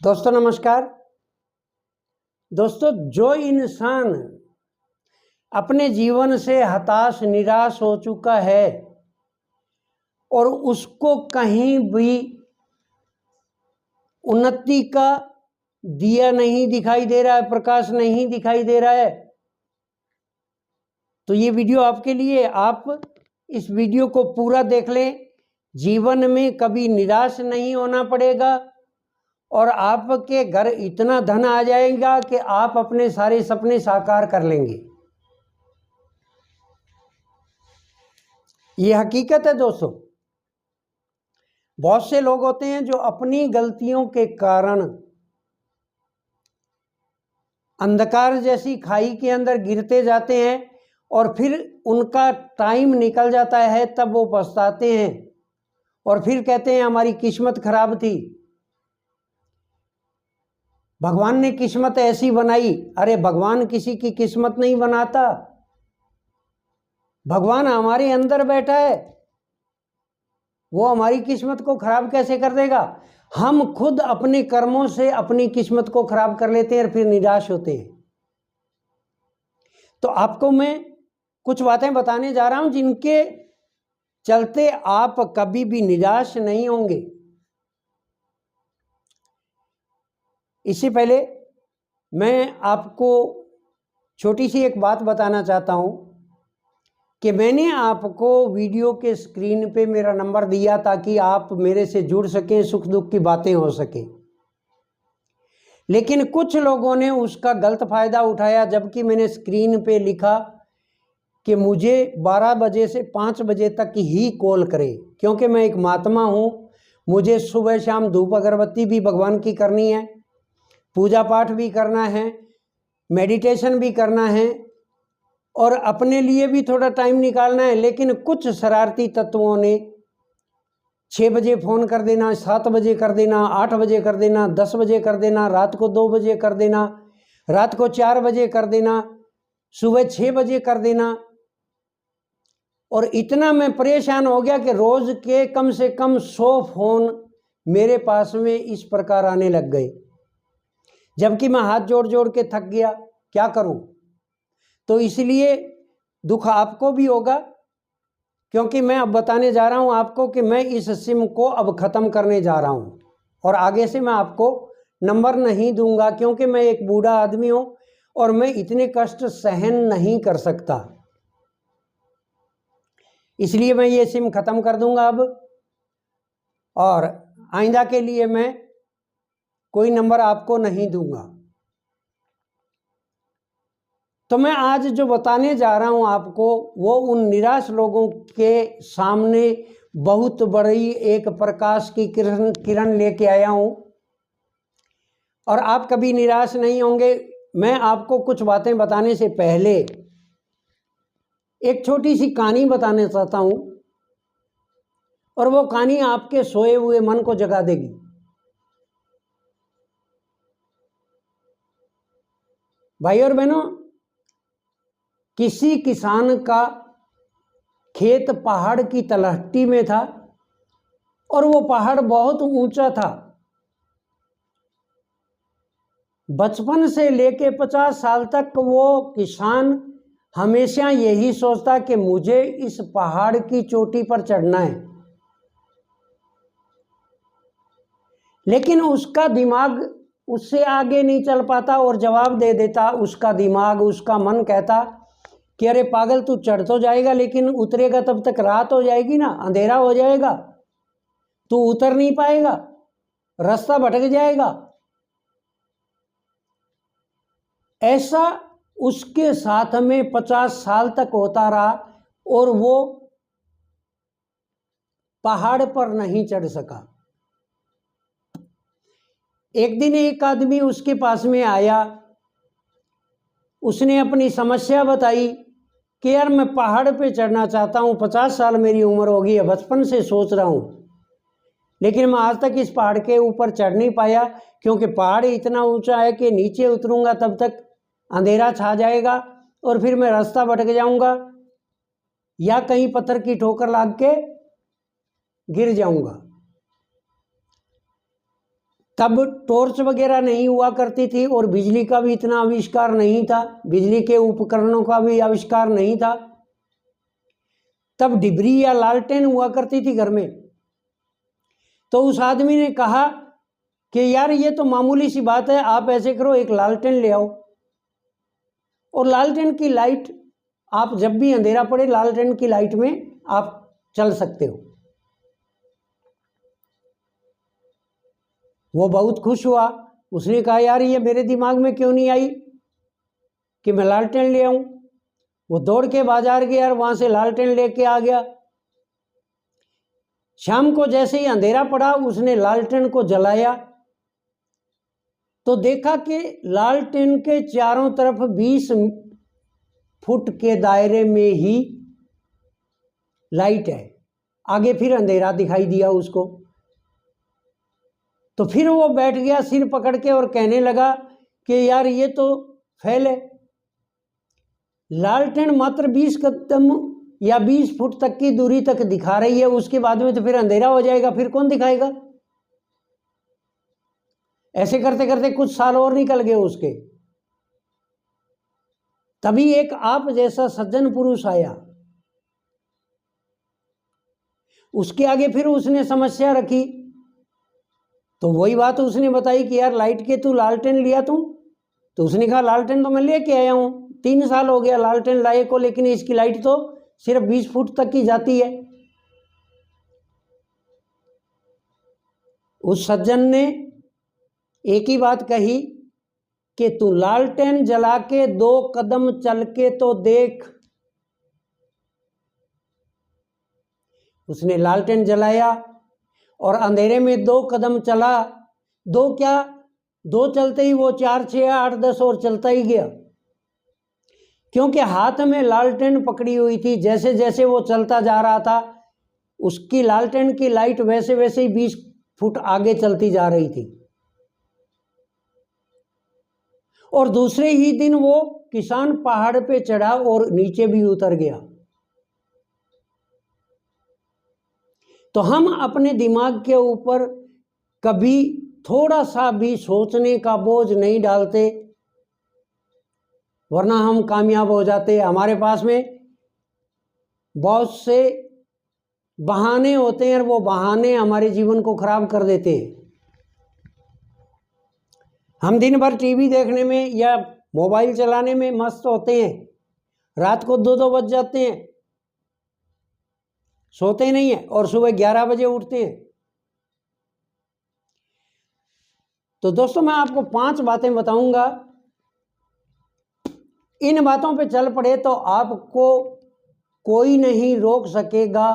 दोस्तों नमस्कार। दोस्तों, जो इंसान अपने जीवन से हताश निराश हो चुका है और उसको कहीं भी उन्नति का दिया नहीं दिखाई दे रहा है, प्रकाश नहीं दिखाई दे रहा है, तो ये वीडियो आपके लिए। आप इस वीडियो को पूरा देख लें। जीवन में कभी निराश नहीं होना पड़ेगा और आपके घर इतना धन आ जाएगा कि आप अपने सारे सपने साकार कर लेंगे। ये हकीकत है दोस्तों। बहुत से लोग होते हैं जो अपनी गलतियों के कारण अंधकार जैसी खाई के अंदर गिरते जाते हैं और फिर उनका टाइम निकल जाता है, तब वो पछताते हैं और फिर कहते हैं हमारी किस्मत खराब थी, भगवान ने किस्मत ऐसी बनाई। अरे भगवान किसी की किस्मत नहीं बनाता, भगवान हमारे अंदर बैठा है, वो हमारी किस्मत को खराब कैसे कर देगा। हम खुद अपने कर्मों से अपनी किस्मत को खराब कर लेते हैं और फिर निराश होते हैं। तो आपको मैं कुछ बातें बताने जा रहा हूं जिनके चलते आप कभी भी निराश नहीं होंगे। इससे पहले मैं आपको छोटी सी एक बात बताना चाहता हूं कि मैंने आपको वीडियो के स्क्रीन पे मेरा नंबर दिया ताकि आप मेरे से जुड़ सकें, सुख दुख की बातें हो सके। लेकिन कुछ लोगों ने उसका गलत फायदा उठाया, जबकि मैंने स्क्रीन पे लिखा कि मुझे 12 बजे से 5 बजे तक ही कॉल करें, क्योंकि मैं एक महात्मा हूं। मुझे सुबह शाम धूप अगरबत्ती भी भगवान की करनी है, पूजा पाठ भी करना है, मेडिटेशन भी करना है और अपने लिए भी थोड़ा टाइम निकालना है। लेकिन कुछ शरारती तत्वों ने 6 बजे फ़ोन कर देना, 7 बजे कर देना, 8 बजे कर देना, 10 बजे कर देना, रात को 2 बजे कर देना, रात को 4 बजे कर देना, सुबह 6 बजे कर देना। और इतना मैं परेशान हो गया कि रोज़ के कम से कम 100 फ़ोन मेरे पास में इस प्रकार आने लग गए, जबकि मैं हाथ जोड़ जोड़ के थक गया। क्या करूं? तो इसलिए दुख आपको भी होगा, क्योंकि मैं अब बताने जा रहा हूं आपको कि मैं इस सिम को अब ख़त्म करने जा रहा हूं और आगे से मैं आपको नंबर नहीं दूंगा, क्योंकि मैं एक बूढ़ा आदमी हूं और मैं इतने कष्ट सहन नहीं कर सकता। इसलिए मैं ये सिम ख़त्म कर दूंगा अब, और आइंदा के लिए मैं कोई नंबर आपको नहीं दूंगा। तो मैं आज जो बताने जा रहा हूं आपको, वो उन निराश लोगों के सामने बहुत बड़ी एक प्रकाश की किरण लेके आया हूं और आप कभी निराश नहीं होंगे। मैं आपको कुछ बातें बताने से पहले एक छोटी सी कहानी बताना चाहता हूं और वो कहानी आपके सोए हुए मन को जगा देगी। भाई और बहनों, किसी किसान का खेत पहाड़ की तलहटी में था और वो पहाड़ बहुत ऊंचा था। बचपन से लेके 50 साल तक वो किसान हमेशा यही सोचता कि मुझे इस पहाड़ की चोटी पर चढ़ना है, लेकिन उसका दिमाग उससे आगे नहीं चल पाता और जवाब दे देता। उसका दिमाग, उसका मन कहता कि अरे पागल, तू चढ़ तो जाएगा लेकिन उतरेगा तब तक रात हो जाएगी ना, अंधेरा हो जाएगा, तू उतर नहीं पाएगा, रास्ता भटक जाएगा। ऐसा उसके साथ में 50 साल तक होता रहा और वो पहाड़ पर नहीं चढ़ सका। एक दिन एक आदमी उसके पास में आया, उसने अपनी समस्या बताई कि यार मैं पहाड़ पे चढ़ना चाहता हूँ, 50 साल मेरी उम्र हो गई है, बचपन से सोच रहा हूँ, लेकिन मैं आज तक इस पहाड़ के ऊपर चढ़ नहीं पाया, क्योंकि पहाड़ इतना ऊंचा है कि नीचे उतरूंगा तब तक अंधेरा छा जाएगा और फिर मैं रास्ता भटक जाऊंगा या कहीं पत्थर की ठोकर लाग के गिर जाऊंगा। तब टॉर्च वगैरह नहीं हुआ करती थी और बिजली का भी इतना आविष्कार नहीं था, बिजली के उपकरणों का भी आविष्कार नहीं था। तब डिबरी या लालटेन हुआ करती थी घर में। तो उस आदमी ने कहा कि यार ये तो मामूली सी बात है, आप ऐसे करो एक लालटेन ले आओ, और लालटेन की लाइट आप जब भी अंधेरा पड़े लालटेन की लाइट में आप चल सकते हो। वो बहुत खुश हुआ। उसने कहा यार ये मेरे दिमाग में क्यों नहीं आई कि मैं लालटेन ले आऊं। वो दौड़ के बाजार गया और वहां से लालटेन लेके आ गया। शाम को जैसे ही अंधेरा पड़ा उसने लालटेन को जलाया तो देखा कि लालटेन के चारों तरफ 20 फुट के दायरे में ही लाइट है, आगे फिर अंधेरा दिखाई दिया उसको। तो फिर वो बैठ गया सिर पकड़ के और कहने लगा कि यार ये तो फेल है, लालटेन मात्र 20 कदम या 20 फुट तक की दूरी तक दिखा रही है, उसके बाद में तो फिर अंधेरा हो जाएगा, फिर कौन दिखाएगा। ऐसे करते करते कुछ साल और निकल गए उसके। तभी एक आप जैसा सज्जन पुरुष आया, उसके आगे फिर उसने समस्या रखी। तो वही बात उसने बताई कि यार लाइट के तू लालटेन लिया तू, तो उसने कहा लालटेन तो मैं लेके आया हूं, 3 साल हो गया लालटेन लाए को, लेकिन इसकी लाइट तो सिर्फ 20 फुट तक की जाती है। उस सज्जन ने एक ही बात कही कि तू लालटेन जला के 2 कदम चल के तो देख। उसने लालटेन जलाया और अंधेरे में 2 कदम चला, 2 क्या 2 चलते ही वो 4, 6, 8, 10 और चलता ही गया, क्योंकि हाथ में लालटेन पकड़ी हुई थी। जैसे जैसे वो चलता जा रहा था उसकी लालटेन की लाइट वैसे वैसे ही 20 फुट आगे चलती जा रही थी। और दूसरे ही दिन वो किसान पहाड़ पे चढ़ा और नीचे भी उतर गया। तो हम अपने दिमाग के ऊपर कभी थोड़ा सा भी सोचने का बोझ नहीं डालते, वरना हम कामयाब हो जाते। हमारे पास में बहुत से बहाने होते हैं और वो बहाने हमारे जीवन को खराब कर देते हैं। हम दिन भर टीवी देखने में या मोबाइल चलाने में मस्त होते हैं, रात को 2-2 बज जाते हैं, सोते नहीं हैं और सुबह 11 बजे उठते हैं। तो दोस्तों मैं आपको 5 बातें बताऊंगा, इन बातों पे चल पड़े तो आपको कोई नहीं रोक सकेगा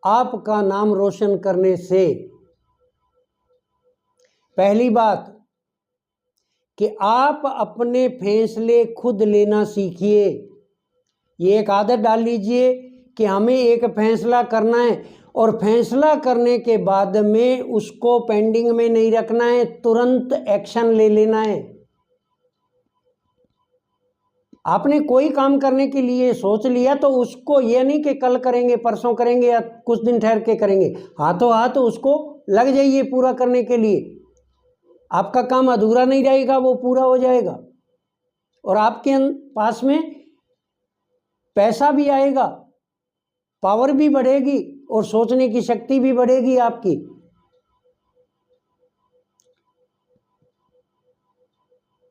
आपका नाम रोशन करने से। पहली बात कि आप अपने फैसले खुद लेना सीखिए। ये एक आदत डाल लीजिए कि हमें एक फैसला करना है और फैसला करने के बाद में उसको पेंडिंग में नहीं रखना है, तुरंत एक्शन ले लेना है। आपने कोई काम करने के लिए सोच लिया तो उसको ये नहीं कि कल करेंगे, परसों करेंगे या कुछ दिन ठहर के करेंगे, हाथों हाथ उसको लग जाइए पूरा करने के लिए। आपका काम अधूरा नहीं रहेगा, वो पूरा हो जाएगा और आपके पास में पैसा भी आएगा, पावर भी बढ़ेगी और सोचने की शक्ति भी बढ़ेगी आपकी।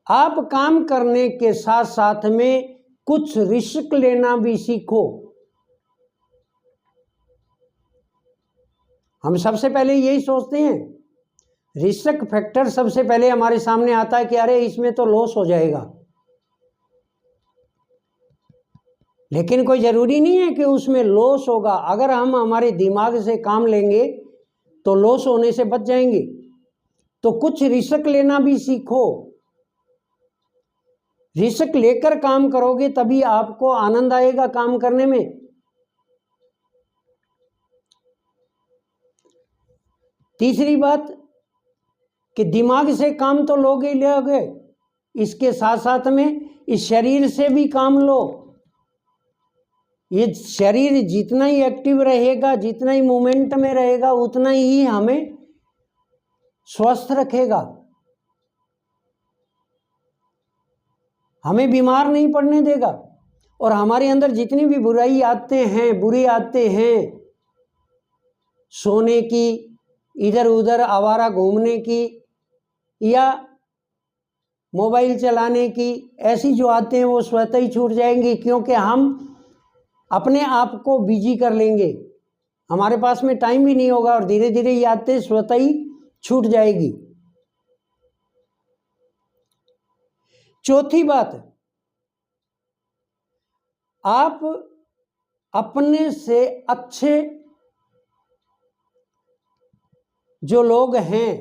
आप काम करने के साथ साथ में कुछ रिस्क लेना भी सीखो। हम सबसे पहले यही सोचते हैं, रिस्क फैक्टर सबसे पहले हमारे सामने आता है कि अरे इसमें तो लॉस हो जाएगा, लेकिन कोई ज़रूरी नहीं है कि उसमें लॉस होगा। अगर हम हमारे दिमाग से काम लेंगे तो लॉस होने से बच जाएंगे। तो कुछ रिस्क लेना भी सीखो। रिस्क लेकर काम करोगे तभी आपको आनंद आएगा काम करने में। तीसरी बात कि दिमाग से काम तो लोगे ही लोगे, इसके साथ साथ में इस शरीर से भी काम लो। ये शरीर जितना ही एक्टिव रहेगा, जितना ही मूवमेंट में रहेगा, उतना ही हमें स्वस्थ रखेगा, हमें बीमार नहीं पड़ने देगा। और हमारे अंदर जितनी भी बुरी आदतें हैं, सोने की, इधर उधर आवारा घूमने की या मोबाइल चलाने की, ऐसी जो आदतें हैं वो स्वतः ही छूट जाएंगी, क्योंकि हम अपने आप को बिजी कर लेंगे, हमारे पास में टाइम भी नहीं होगा और धीरे धीरे ये आदतें स्वतः ही छूट जाएगी। चौथी बात, आप अपने से अच्छे जो लोग हैं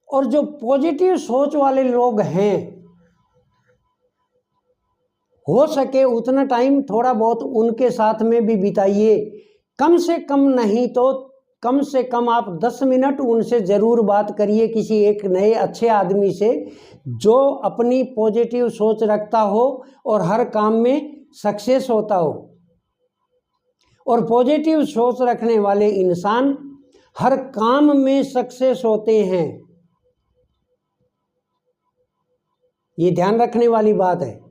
और जो पॉजिटिव सोच वाले लोग हैं, हो सके उतना टाइम थोड़ा बहुत उनके साथ में भी बिताइए। कम से कम नहीं तो कम से कम आप 10 मिनट उनसे ज़रूर बात करिए, किसी एक नए अच्छे आदमी से जो अपनी पॉजिटिव सोच रखता हो और हर काम में सक्सेस होता हो। और पॉजिटिव सोच रखने वाले इंसान हर काम में सक्सेस होते हैं, ये ध्यान रखने वाली बात है।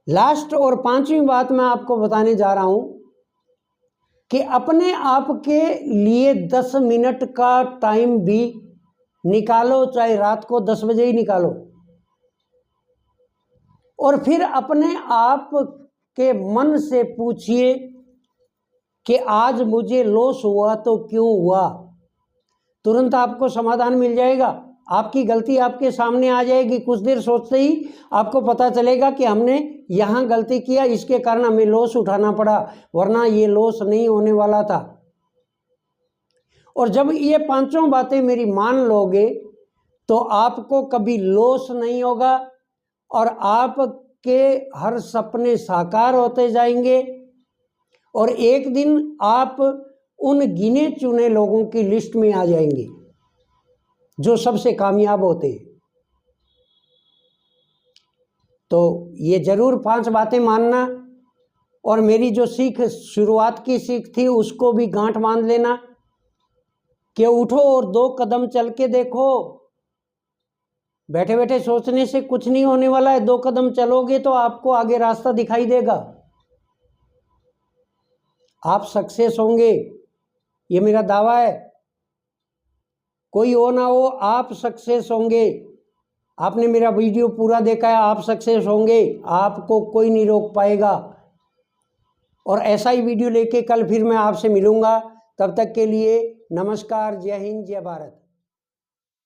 लास्ट और पांचवी बात मैं आपको बताने जा रहा हूं कि अपने आप के लिए 10 मिनट का टाइम भी निकालो, चाहे रात को 10 बजे ही निकालो, और फिर अपने आप के मन से पूछिए कि आज मुझे लॉस हुआ तो क्यों हुआ। तुरंत आपको समाधान मिल जाएगा, आपकी गलती आपके सामने आ जाएगी। कुछ देर सोचते ही आपको पता चलेगा कि हमने यहाँ गलती किया, इसके कारण हमें लॉस उठाना पड़ा, वरना ये लॉस नहीं होने वाला था। और जब ये पांचों बातें मेरी मान लोगे तो आपको कभी लॉस नहीं होगा और आपके हर सपने साकार होते जाएंगे। और एक दिन आप उन गिने चुने लोगों की लिस्ट में आ जाएंगे जो सबसे कामयाब होते हैं। तो ये जरूर 5 बातें मानना, और मेरी जो सीख, शुरुआत की सीख थी, उसको भी गांठ बांध लेना कि उठो और 2 कदम चल के देखो। बैठे बैठे सोचने से कुछ नहीं होने वाला है, 2 कदम चलोगे तो आपको आगे रास्ता दिखाई देगा, आप सक्सेस होंगे, ये मेरा दावा है। कोई हो ना हो, आप सक्सेस होंगे। आपने मेरा वीडियो पूरा देखा है, आप सक्सेस होंगे, आपको कोई नहीं रोक पाएगा। और ऐसा ही वीडियो लेके कल फिर मैं आपसे मिलूंगा। तब तक के लिए नमस्कार, जय हिंद, जय भारत।